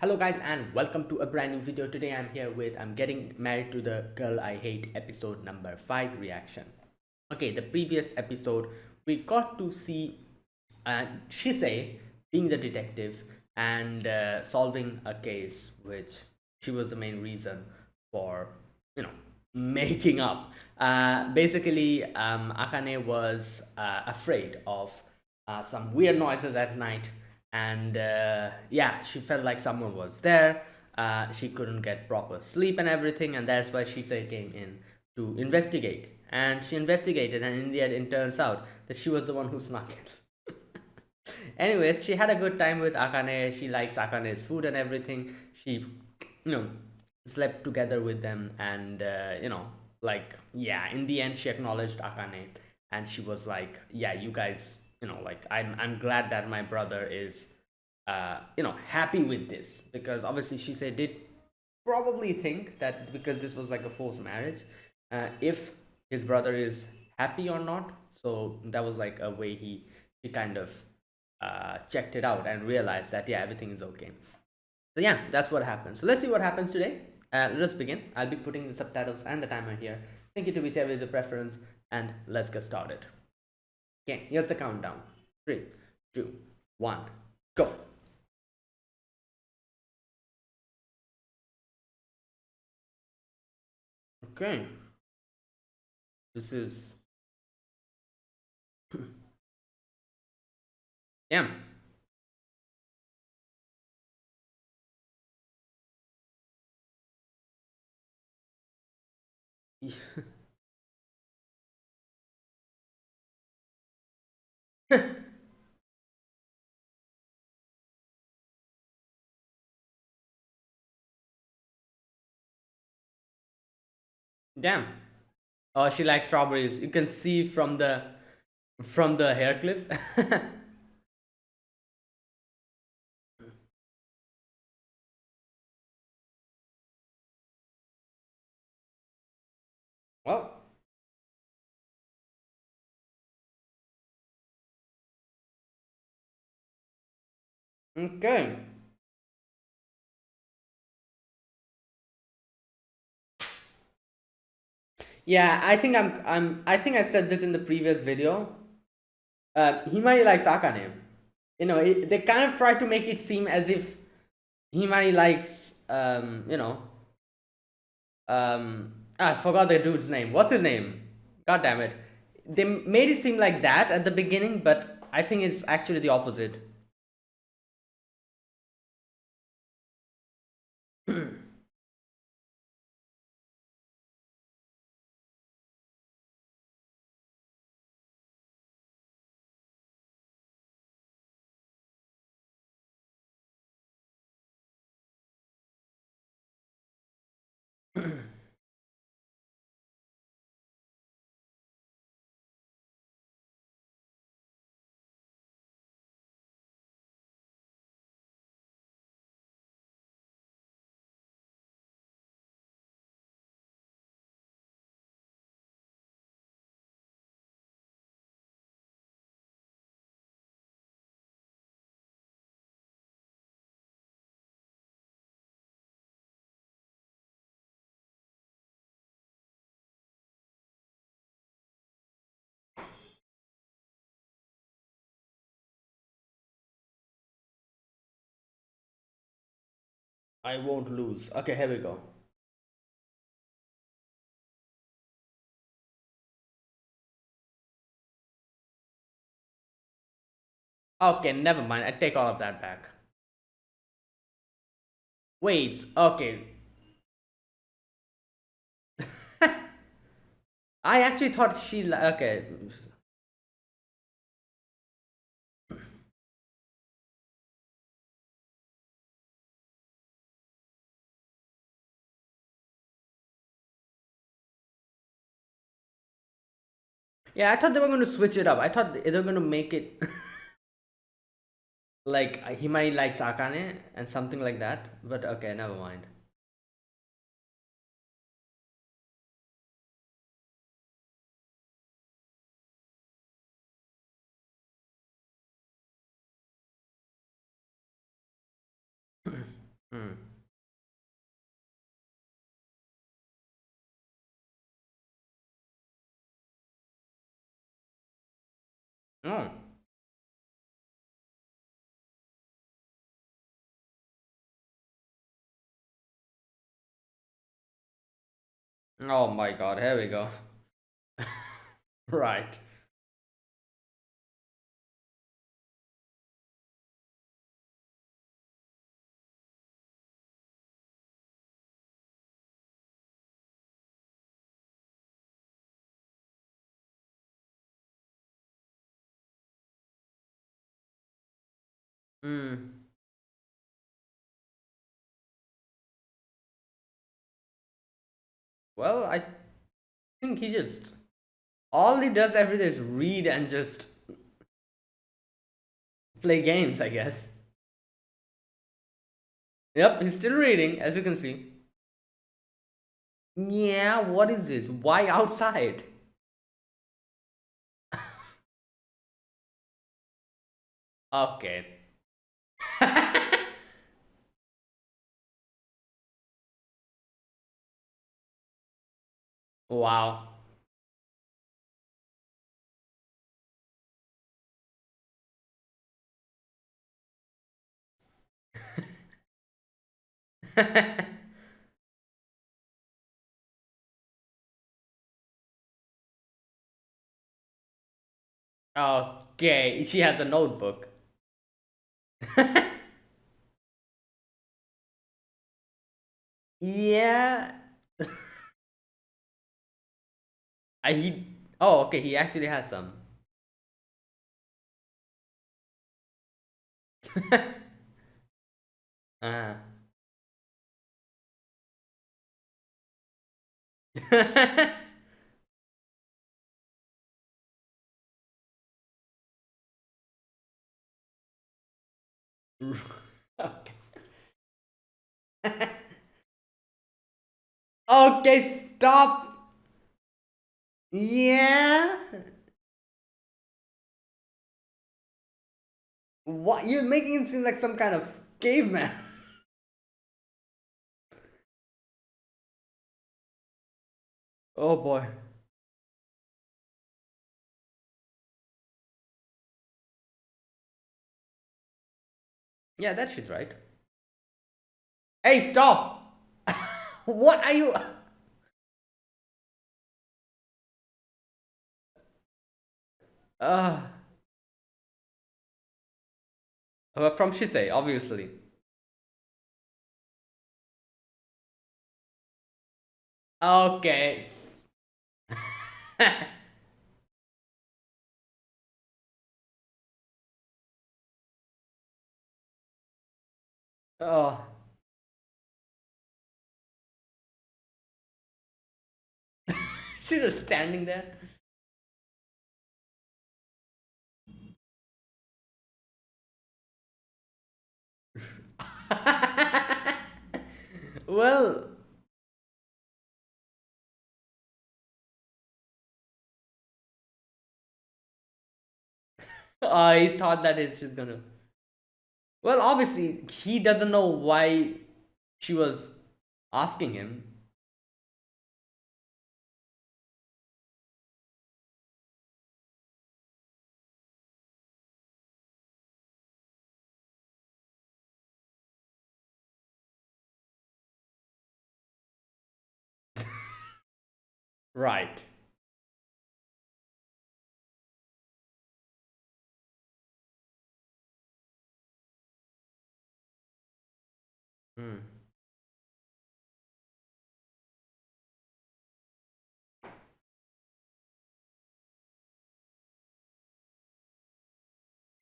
Hello guys and welcome to a brand new video. Today I'm here with I'm getting married to the girl I hate episode number 5 reaction. Okay, the previous episode we got to see Shise being the detective and solving a case which she was the main reason for, you know, making up. Basically, Akane was afraid of some weird noises at night, and yeah, she felt like someone was there. She couldn't get proper sleep and everything, and that's why Shise came in to investigate. And she investigated, and in the end, it turns out that she was the one who snuck it. Anyways, she had a good time with Akane. She likes Akane's food and everything. She, you know, slept together with them, and like yeah. In the end, she acknowledged Akane, and she was like, "Yeah, you guys, like I'm glad that my brother is, happy with this because obviously she said did probably think that because this was like a forced marriage, if his brother is happy or not. So that was like a way he kind of checked it out and realized that yeah, everything is okay. So yeah, that's what happens. So let's see what happens today. Let's begin. I'll be putting the subtitles and the timer here. Sync it to whichever is your preference, and let's get started. Okay, here's the countdown. 3, 2, 1, go. Okay, this is yeah. Damn. Oh, she likes strawberries. You can see from the hair clip. Well, okay. Yeah, I think I said this in the previous video. Himari likes Akane. They kind of try to make it seem as if Himari likes I forgot the dude's name. What's his name? God damn it. They made it seem like that at the beginning, but I think it's actually the opposite. I won't lose. Okay, here we go. Okay, never mind. I take all of that back. Wait, okay. I actually thought okay. Yeah, I thought they were going to switch it up. I thought they were going to make it like Himari likes Akane and something like that. But okay, never mind. Hmm. Oh. Oh my God. Here we go. Right. Hmm. Well, I think he just all he does every day is read and just play games, I guess. Yep, he's still reading, as you can see. Yeah, what is this? Why outside? Okay. Wow. Okay, she has a notebook. Yeah. He. Oh, okay. He actually has some. uh. Okay. Okay, stop. Yeah. What? You're making him seem like some kind of caveman. Oh boy. Yeah, that shit's right. Hey, stop! What are you? Uh, from Shise, obviously. Okay. Oh, she's just standing there. Well, I thought that it's just gonna. Well, obviously, he doesn't know why she was asking him. Right. Hmm.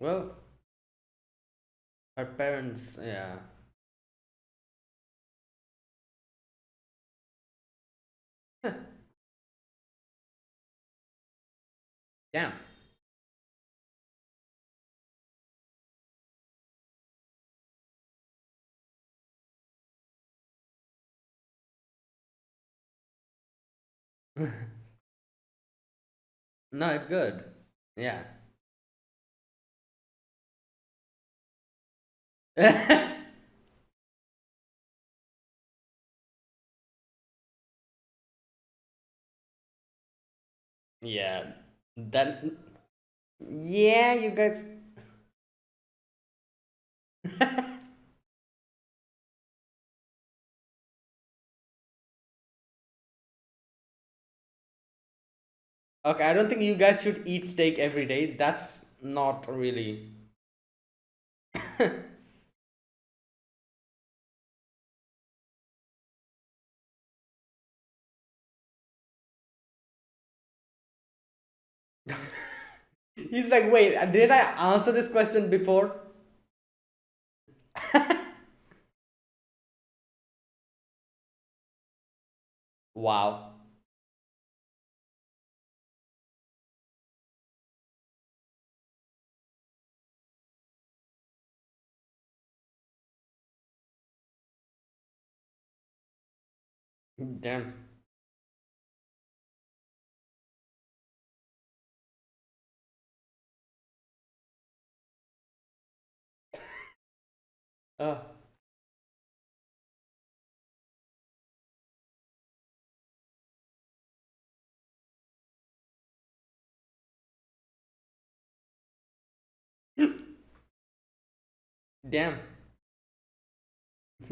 Well, her parents, yeah. Damn. No, it's good. Yeah. Yeah. That. Yeah, you guys. Okay, I don't think you guys should eat steak every day. That's not really. He's like, wait, did I answer this question before? Wow. Damn. Uh, damn.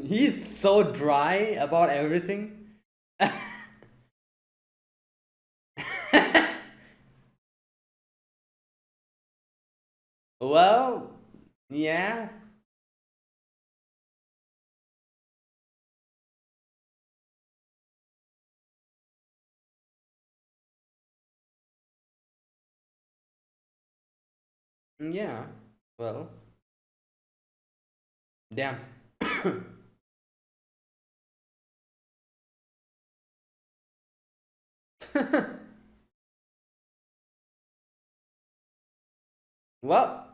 He's so dry about everything. Well, yeah. Yeah. Well, damn. Well,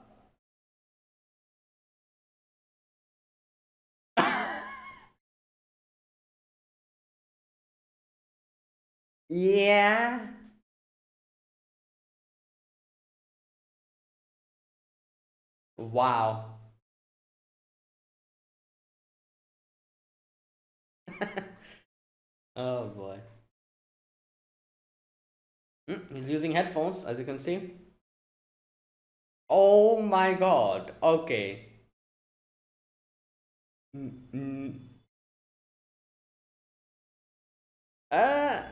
yeah. Wow. Oh boy. He's using headphones, as you can see. Oh my god. Okay. Mm, mm, uh,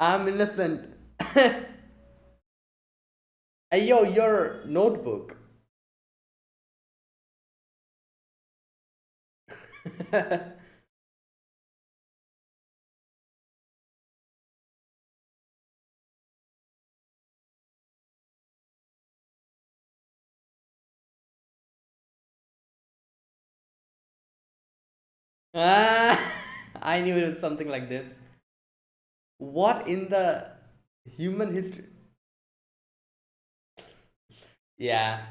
I'm innocent. Hey, yo, your notebook. Ah, I knew it was something like this. What in the human history? Yeah.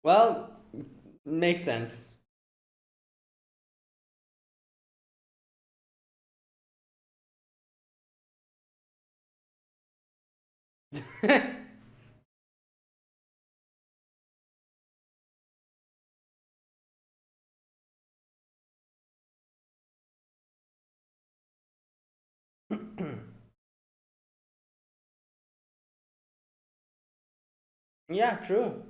Well, makes sense. Yeah, true.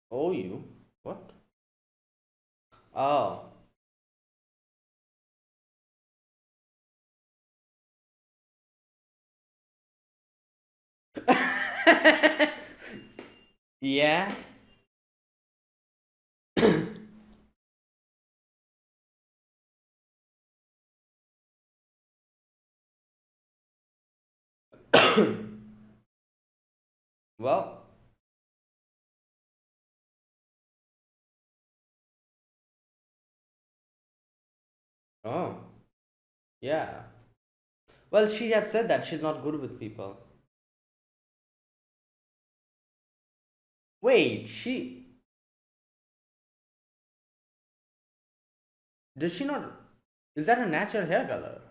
Oh, you? What? Oh. Yeah. Well, Oh, yeah. Well, she has said that she's not good with people. Wait, she does she not? Is that her natural hair color?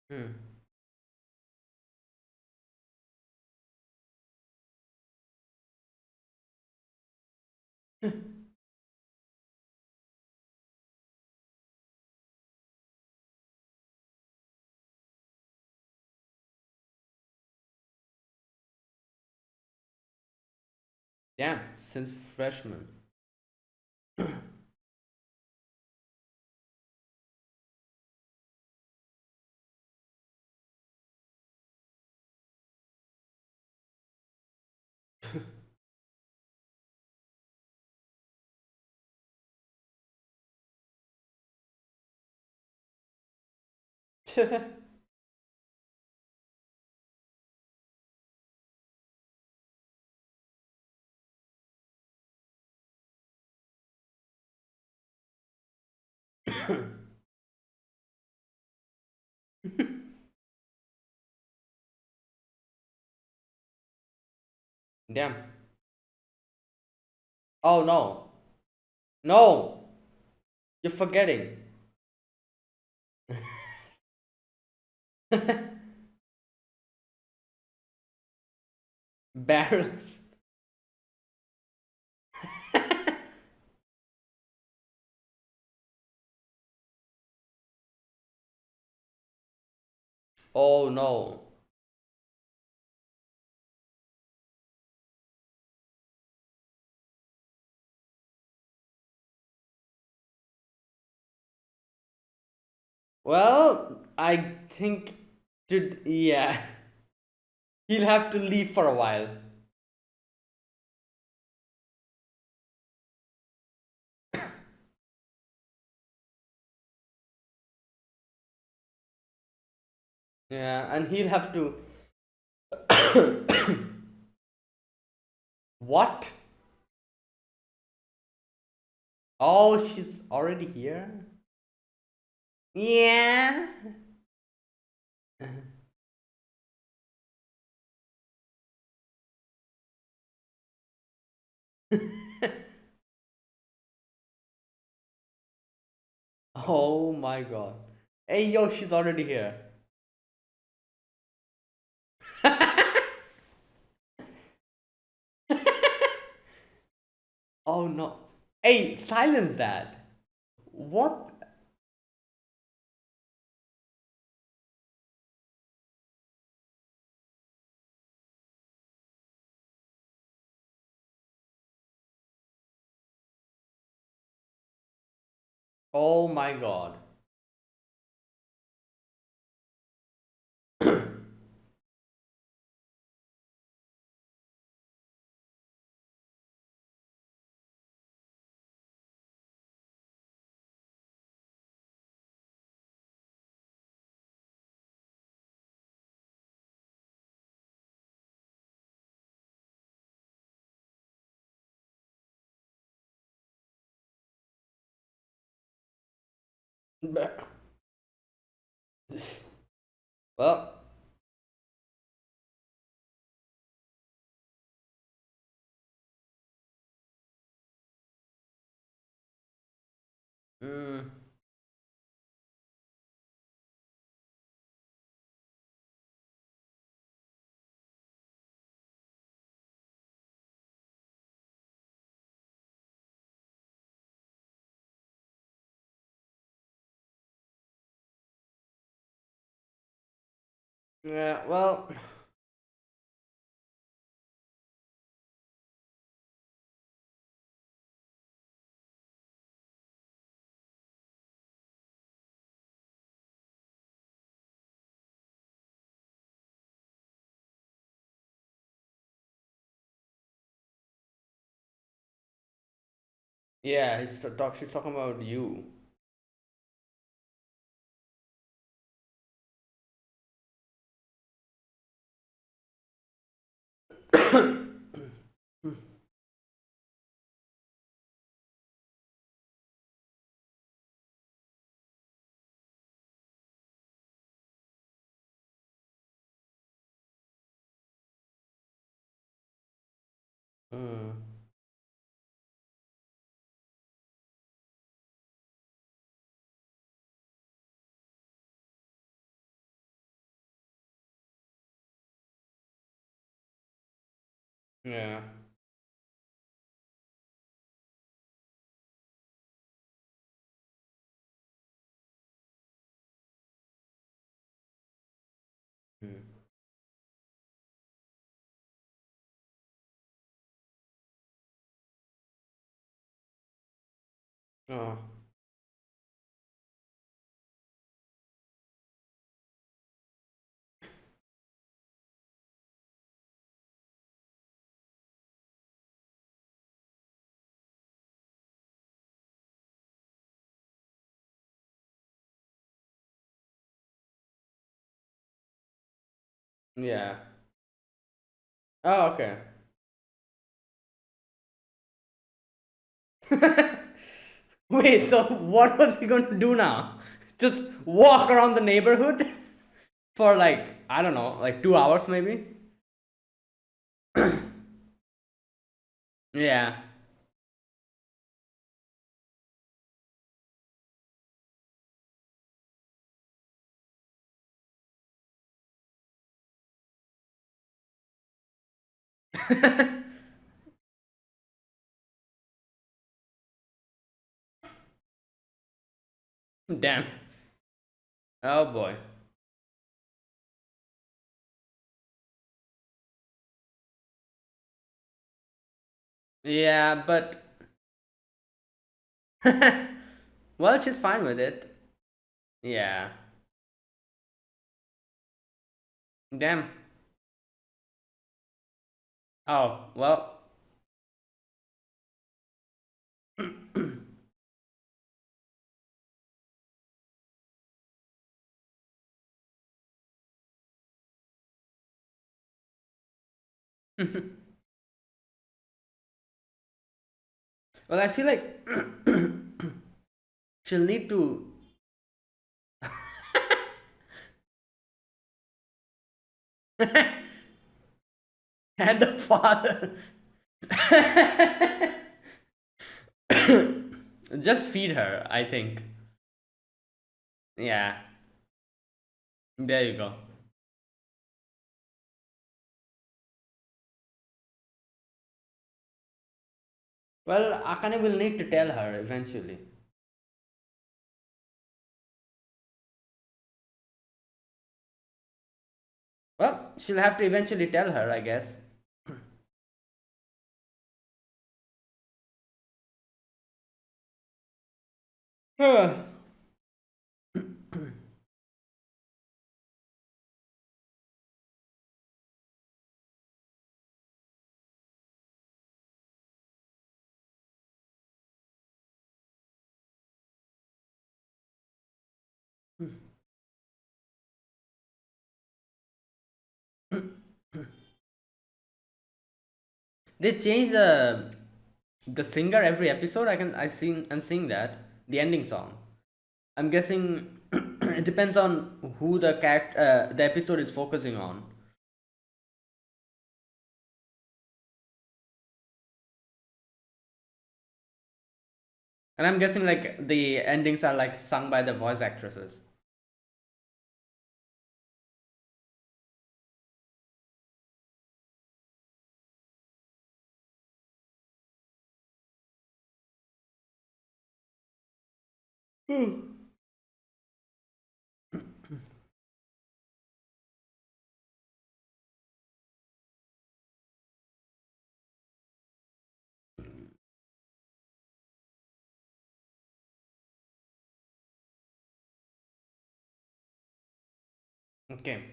Hmm. Damn, since freshman. Damn. Oh no. No! You're forgetting. Barrels. Oh no. Well, I think yeah. He'll have to leave for a while. Yeah, and he'll have to What? Oh, she's already here? Yeah. Oh my god. Hey yo, she's already here. Oh no. Hey, silence that. What? Oh my god. Well, mm, yeah, well, Yeah, she's talking about you. Mm, yeah. Mm, oh. Yeah. Oh, okay. Wait, so what was he going to do now? Just walk around the neighborhood for like, I don't know, like 2 hours maybe? Yeah. Damn. Oh boy. Yeah, but well, she's fine with it. Yeah. Damn. Oh, well. Well, I feel like she'll need to. And the father. Just feed her, I think. Yeah. There you go. Well, Akane will need to tell her eventually. Well, she'll have to eventually tell her, I guess. They change the singer every episode. I'm seeing that the ending song. I'm guessing it depends on who the episode is focusing on, and I'm guessing like the endings are like sung by the voice actresses. Okay,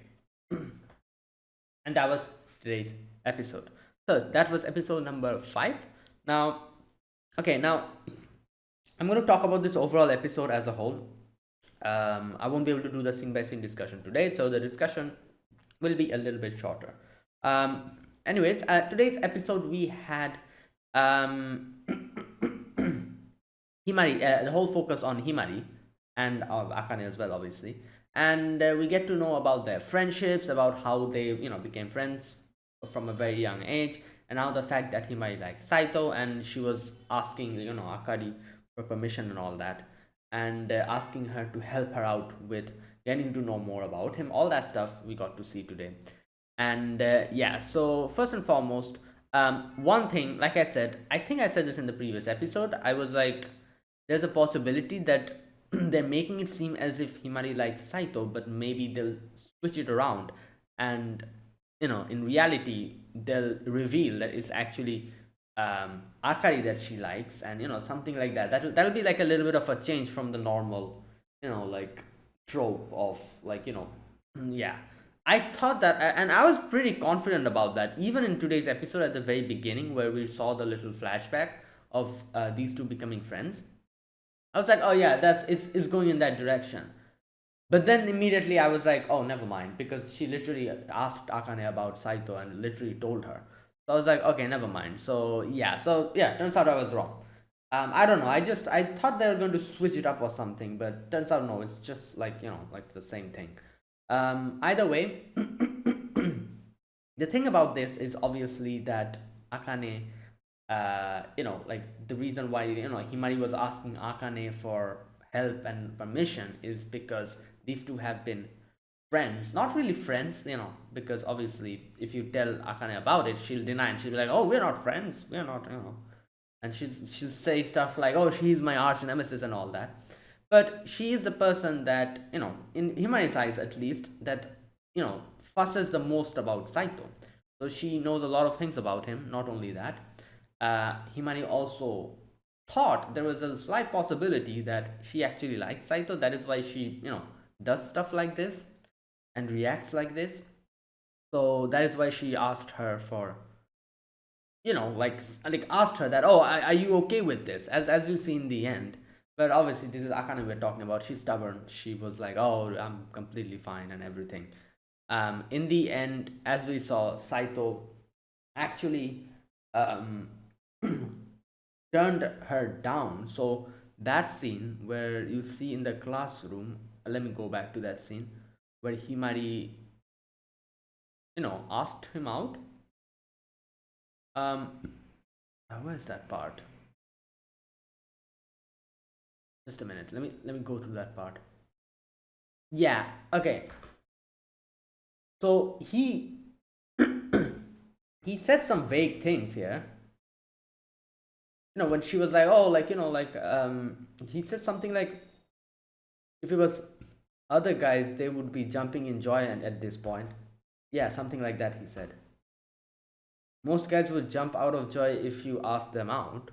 and that was today's episode. So that was episode number 5. Now, okay, now I'm going to talk about this overall episode as a whole. I won't be able to do the scene by scene discussion today, so the discussion will be a little bit shorter. Um, Anyways, today's episode we had um, Himari, the whole focus on Himari and Akane as well, obviously. And we get to know about their friendships, about how they, became friends from a very young age, and now the fact that Himari likes Saito, and she was asking, Akari for permission and all that, and asking her to help her out with getting to know more about him. All that stuff we got to see today. And yeah, so first and foremost, one thing, like I said, I think I said this in the previous episode. I was like, there's a possibility that they're making it seem as if Himari likes Saito, but maybe they'll switch it around, and in reality, they'll reveal that it's actually Akari that she likes, and something like that. That'll be like a little bit of a change from the normal, like trope of like yeah. I thought that, and I was pretty confident about that, even in today's episode at the very beginning, where we saw the little flashback of these two becoming friends. I was like, oh yeah, it's going in that direction. But then immediately I was like, oh, never mind, because she literally asked Akane about Saito and literally told her. So I was like, okay, never mind. So yeah, turns out I was wrong. I don't know. I thought they were going to switch it up or something, but turns out no. It's just like like the same thing. Either way, the thing about this is obviously that Akane, like the reason why Himari was asking Akane for help and permission is because these two have been friends, not really friends, because obviously if you tell Akane about it, she'll deny and she'll be like, oh, we're not friends, we're not, and she'll say stuff like, oh, she's my arch nemesis and all that. But she is the person that in Himari's eyes at least, that fusses the most about Saito. So she knows a lot of things about him. Not only that, Himari also thought there was a slight possibility that she actually likes Saito. That is why she does stuff like this and reacts like this. So that is why she asked her for like asked her that, oh, are you okay with this, as you see in the end. But obviously this is Akane we're talking about. She's stubborn. She was like, oh, I'm completely fine and everything. In the end, as we saw, Saito actually um, turned her down. So that scene where you see in the classroom, let me go back to that scene where Himari asked him out. Where's that part? Just a minute. Let me go through that part. Yeah. Okay. So he said some vague things here. When she was like, oh, he said something like, if it was other guys, they would be jumping in joy and at this point. Yeah, something like that he said. Most guys would jump out of joy if you ask them out.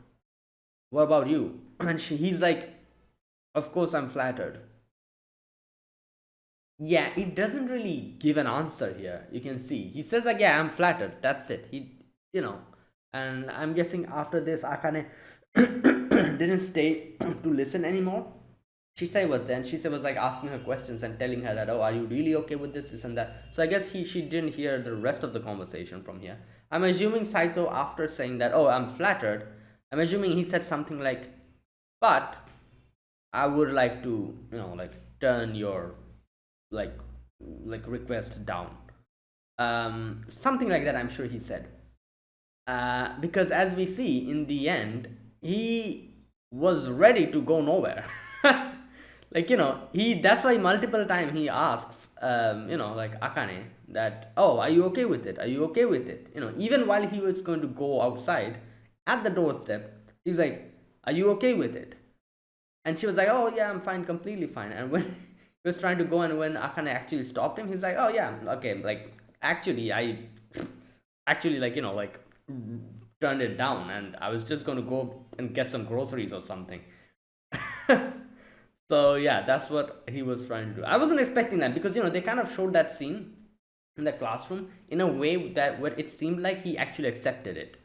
What about you? And he's like, of course I'm flattered. Yeah, it doesn't really give an answer here. You can see he says like, yeah, I'm flattered. That's it. And I'm guessing after this Akane didn't stay to listen anymore. She was like asking her questions and telling her that, oh, are you really okay with this and that. So I guess she didn't hear the rest of the conversation from here. I'm assuming Saito, after saying that, oh, I'm flattered, I'm assuming he said something like, but I would like to like turn your like request down, something like that. I'm sure he said, because as we see in the end, he was ready to go nowhere. Like he that's why multiple time he asks like Akane that, oh, are you okay with it, are you okay with it, even while he was going to go outside at the doorstep, he's like, are you okay with it? And she was like, oh yeah, I'm fine, completely fine. And when he was trying to go, and when Akane actually stopped him, he's like, oh yeah, okay, like actually I actually like turned it down, and I was just going to go and get some groceries or something. So yeah, that's what he was trying to do. I wasn't expecting that, because they kind of showed that scene in the classroom in a way that where it seemed like he actually accepted it.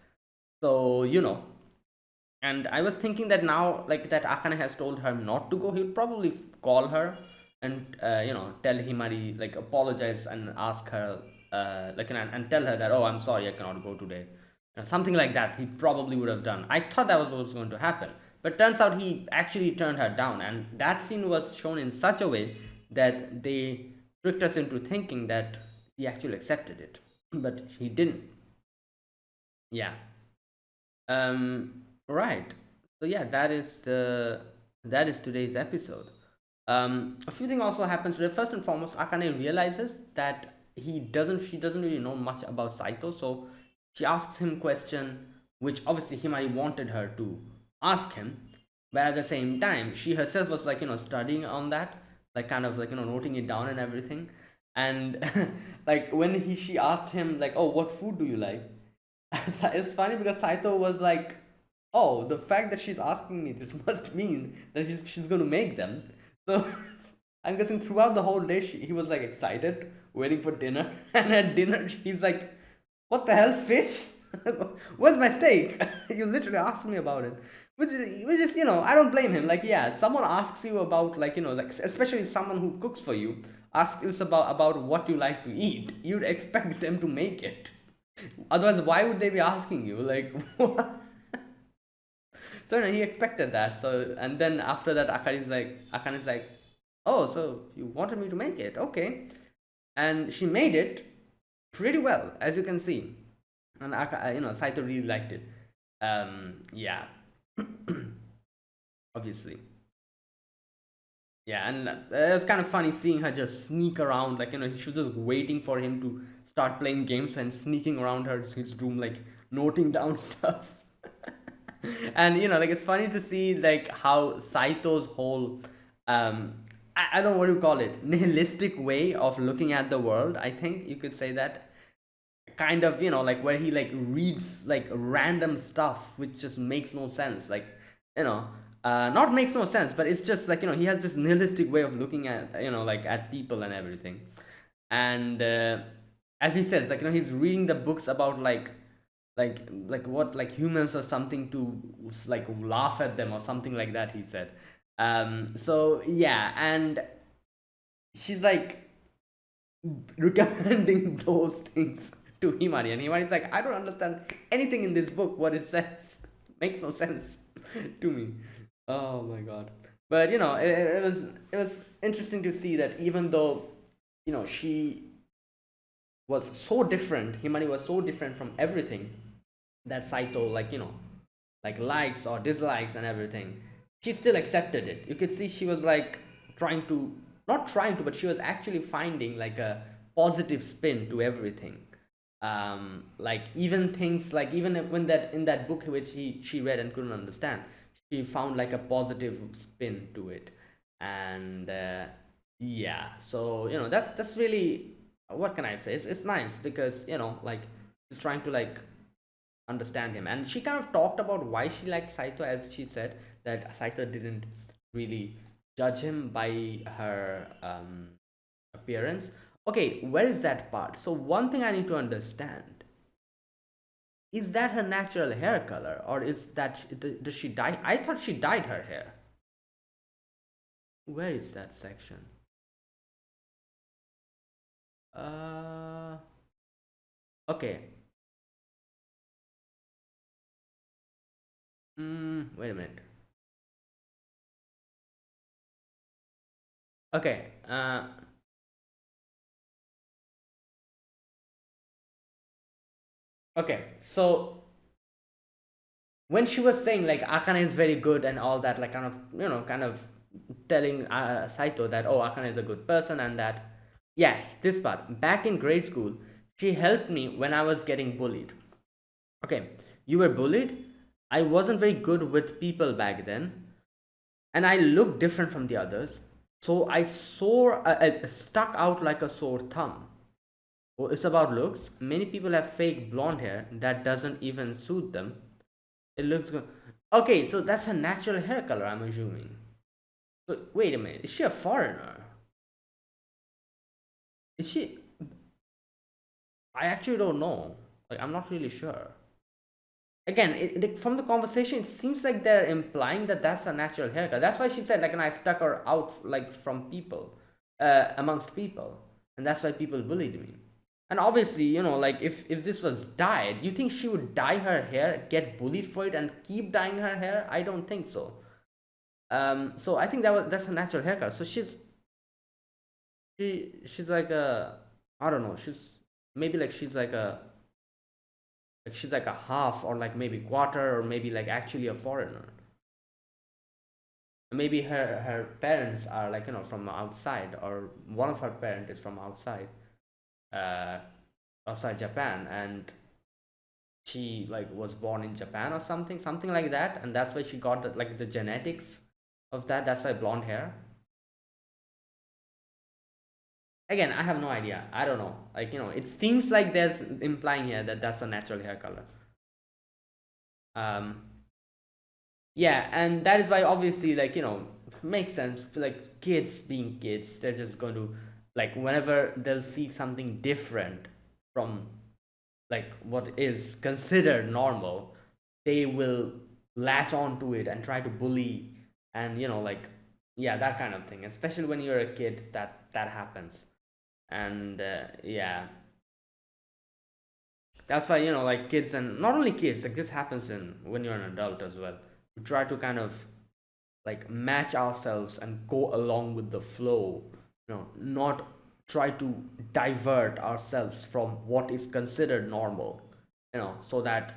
So And I was thinking that now, like that Akane has told her not to go, he would probably call her and tell Himari, like apologize and ask her and tell her that, oh, I'm sorry, I cannot go today. Something like that. He probably would have done. I thought that was what was going to happen, but turns out he actually turned her down, and that scene was shown in such a way that they tricked us into thinking that he actually accepted it, but he didn't. Yeah. Right. So yeah, that is today's episode. A few things also happens today. First and foremost, Akane realizes that she doesn't really know much about Saito, so she asks him question which obviously Himari wanted her to ask him, but at the same time, she herself was like studying on that, like kind of like noting it down and everything, and like when she asked him like, oh, what food do you like? It's funny because Saito was like, "Oh, the fact that she's asking me this must mean that she's going to make them." So I'm guessing throughout the whole day he was like excited, waiting for dinner, and at dinner he's like, "What the hell, fish? Where's my steak? You literally asked me about it." Which is I don't blame him. Like yeah, someone asks you about like like especially someone who cooks for you asks you about what you like to eat. You'd expect them to make it. Otherwise, why would they be asking you? Like, what? So no, he expected that. So and then after that, Akane's like, oh, so you wanted me to make it, okay? And she made it pretty well, as you can see. And Saito really liked it. Yeah, obviously. Yeah, and it was kind of funny seeing her just sneak around, like she was just waiting for him to start playing games and sneaking around his room, like noting down stuff. And like it's funny to see like how Saito's whole I don't know what you call it, nihilistic way of looking at the world. I think you could say that kind of like where he like reads like random stuff which just makes no sense, like you know not makes no sense, but it's just like he has this nihilistic way of looking at like at people and everything. And as he says, like he's reading the books about like what, like humans or something, to like laugh at them or something like that, he said. So yeah, and she's like recommending those things to Himari, and Himari's like, I don't understand anything in this book. What it says makes no sense to me. Oh my god! But it was interesting to see that even though she was so different, Himari was so different from everything that Saito like likes or dislikes and everything, she still accepted it. You could see she was like trying to, not trying to, but she was actually finding like a positive spin to everything. Like even things like, even when that in that book which she read and couldn't understand, she found like a positive spin to it. And yeah, so that's really, what can I say, it's nice because like she's trying to like understand him. And she kind of talked about why she liked Saito, as she said that Saito didn't really judge him by her appearance. Okay, where is that part? So one thing I need to understand, is that her natural hair color, or is that, does she dye? I thought she dyed her hair. Where is that section? Uh, okay. Wait a minute. Okay. Okay. So when she was saying like Akane is very good and all that, like kind of kind of telling Saito that, oh, Akane is a good person, and that, yeah, this part, back in grade school, she helped me when I was getting bullied. Okay, you were bullied. I wasn't very good with people back then, and I looked different from the others, so I stuck out like a sore thumb. Oh, it's about looks. Many people have fake blonde hair that doesn't even suit them. It looks good. Okay, so that's a natural hair color, I'm assuming. So wait a minute, is she a foreigner? Is she? I actually don't know. Like, I'm not really sure. again, from the conversation, it seems like they're implying that that's a natural haircut. That's why she said, like, and I stuck her out, like, from people, amongst people, and that's why people bullied me. And obviously, like, if this was dyed, you think she would dye her hair, get bullied for it, and keep dyeing her hair? I don't think so. So I think that's a natural haircut. So she's like a, I don't know. Maybe like she's like a half, or like maybe quarter, or maybe like actually a foreigner. Maybe her parents are, like, from outside, or one of her parents is from outside, uh outside Japan, and she, like, was born in Japan or something like that, and that's why she got the genetics of that. That's why blonde hair. Again, I have no idea. I don't know. Like, it seems like there's implying here that that's a natural hair color. um yeah, and that is why, obviously, like, makes sense. Like, kids being kids, they're just going to, like, whenever they'll see something different from, like, what is considered normal, they will latch on to it and try to bully, and, like, yeah, that kind of thing. Especially when you're a kid, that happens. And yeah, that's why, like, kids, and not only kids, like, this happens in when you're an adult as well. We try to kind of, like, match ourselves and go along with the flow, not try to divert ourselves from what is considered normal, so that,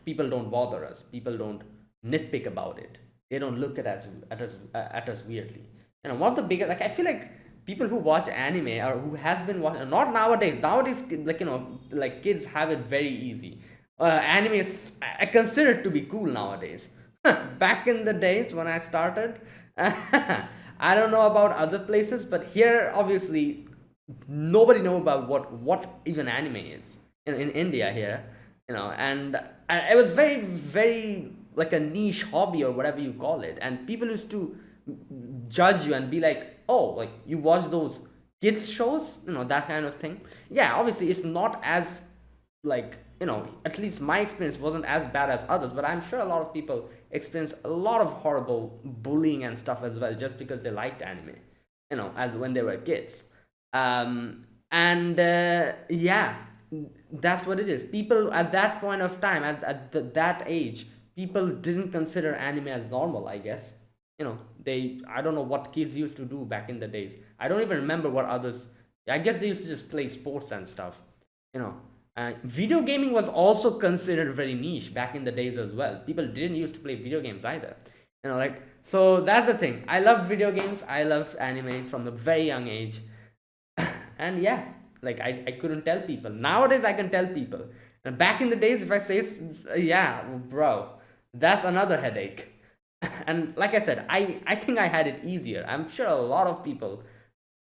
people don't bother us, people don't nitpick about it, they don't look at us weirdly. One of the biggest, like, I feel like people who watch anime, or who has been watching, not nowadays, like, like, kids have it very easy. Anime is, I consider it to be cool nowadays. Back in the days when I started, I don't know about other places, but here, obviously, nobody know about what even anime is in India here, and it was very, very, like, a niche hobby, or whatever you call it, and people used to judge you and be like, oh, like, you watch those kids shows, that kind of thing. Yeah, obviously, it's not as, like, at least my experience wasn't as bad as others, but I'm sure a lot of people experienced a lot of horrible bullying and stuff as well, just because they liked anime, as when they were kids. And yeah, that's what it is. People at that point of time, that age, people didn't consider anime as normal, I guess. I don't know what kids used to do back in the days. I don't even remember what others. I guess they used to just play sports and stuff. you know Video gaming was also considered very niche back in the days as well. People didn't used to play video games either. Like, so that's the thing. I loved video games, I loved anime from a very young age. And yeah, like, I couldn't tell people. Nowadays I can tell people, and back in the days, if I say, yeah, bro, that's another headache. And like I said, I think I had it easier. I'm sure a lot of people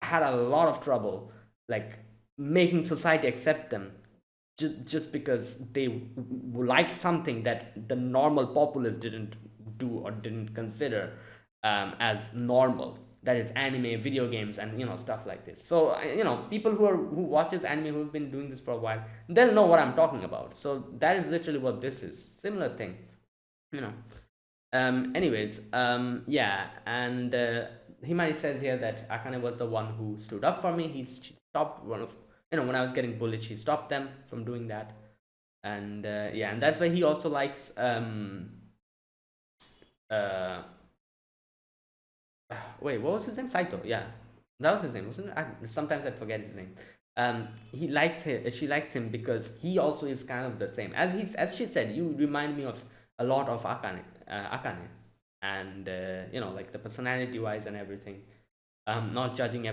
had a lot of trouble, like, making society accept them, just because they like something that the normal populace didn't do, or didn't consider as normal. That is anime, video games, and stuff like this. So people who watches anime, who've been doing this for a while, they'll know what I'm talking about. So that is literally what this is. Similar thing, you know. Anyways, yeah, and Himari says here that Akane was the one who stood up for me. She stopped one of, when I was getting bullied, she stopped them from doing that. And yeah, and that's why he also likes uh wait, what was his name? Saito. Yeah, that was his name, wasn't it? Sometimes I forget his name. He likes him. She likes him because he also is kind of the same. As she said, you remind me of a lot of Akane, and like, the personality wise and everything. Not judging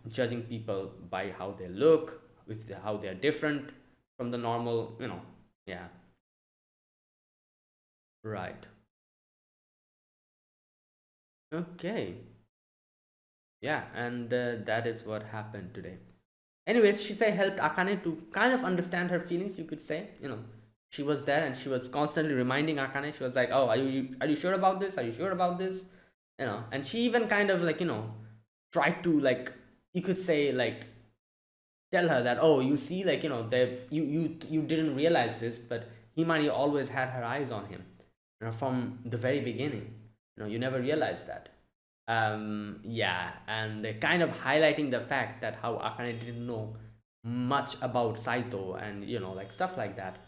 judging people by how they look, how they're different from the normal. Yeah, right. Okay. Yeah, and that is what happened today. Anyways, Shisei helped Akane to kind of understand her feelings, you could say. She was there and she was constantly reminding Akane. She was like, "Oh, are you sure about this? Are you sure about this?" And she even kind of, like, tried to, like, you could say, like, tell her that, oh, you see, like, they you didn't realize this, but Himari always had her eyes on him, from the very beginning. You never realized that. Yeah, and they're kind of highlighting the fact that how Akane didn't know much about Saito, and like stuff like that.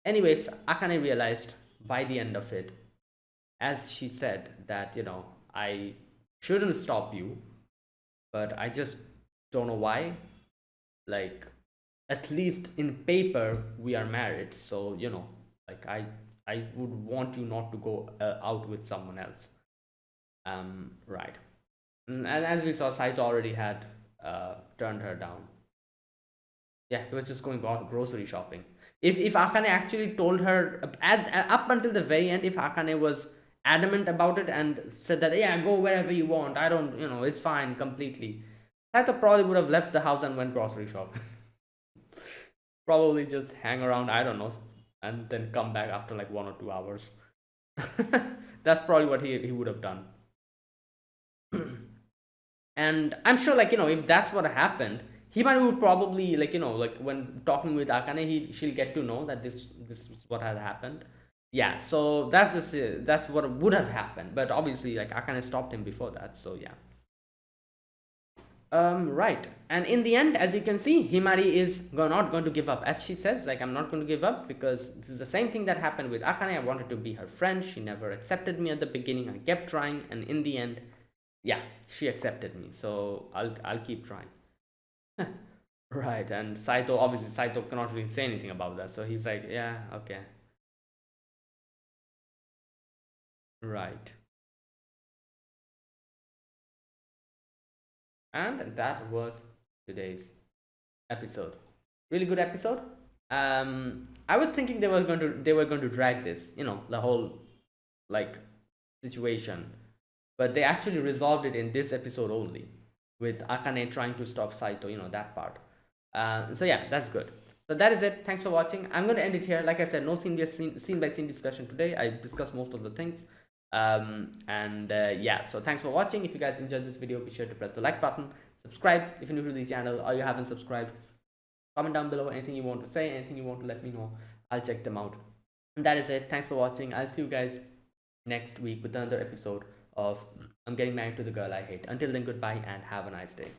Anyways, Akane realized by the end of it, as she said, that I shouldn't stop you, but I just don't know why. Like, at least in paper we are married, so like I would want you not to go out with someone else. Right. And as we saw, Saito already had turned her down. Yeah, he was just going grocery shopping. If Akane actually told her up until the very end, if Akane was adamant about it and said that, yeah, go wherever you want, I don't, it's fine completely, Saito probably would have left the house and went grocery shopping. Probably just hang around, I don't know, and then come back after like 1 or 2 hours. That's probably what he would have done. And I'm sure, like, if that's what happened, Himari would probably, like, like when talking with Akane, she'll get to know that this is what has happened. Yeah, so that's what would have happened. But obviously, like, Akane stopped him before that, so yeah. Right. And in the end, as you can see, Himari is not going to give up. As she says, like, I'm not going to give up because this is the same thing that happened with Akane. I wanted to be her friend. She never accepted me at the beginning. I kept trying, and in the end, yeah, she accepted me. So I'll keep trying. Right. And Saito cannot really say anything about that. So he's like, yeah, okay. Right. And that was today's episode. Really good episode. I was thinking they were going to drag this, the whole, like, situation, but they actually resolved it in this episode only, with Akane trying to stop Saito. That part. So yeah, that's good. So that is it. Thanks for watching. I'm going to end it here. Like I said, no scene by scene discussion today. I discussed most of the things. And yeah, so thanks for watching. If you guys enjoyed this video, be sure to press the like button, subscribe if you're new to the channel or you haven't subscribed. Comment down below anything you want to say, anything you want to let me know. I'll check them out. And that is it. Thanks for watching. I'll see you guys next week with another episode of I'm Getting Married to the Girl I Hate. Until then, goodbye and have a nice day.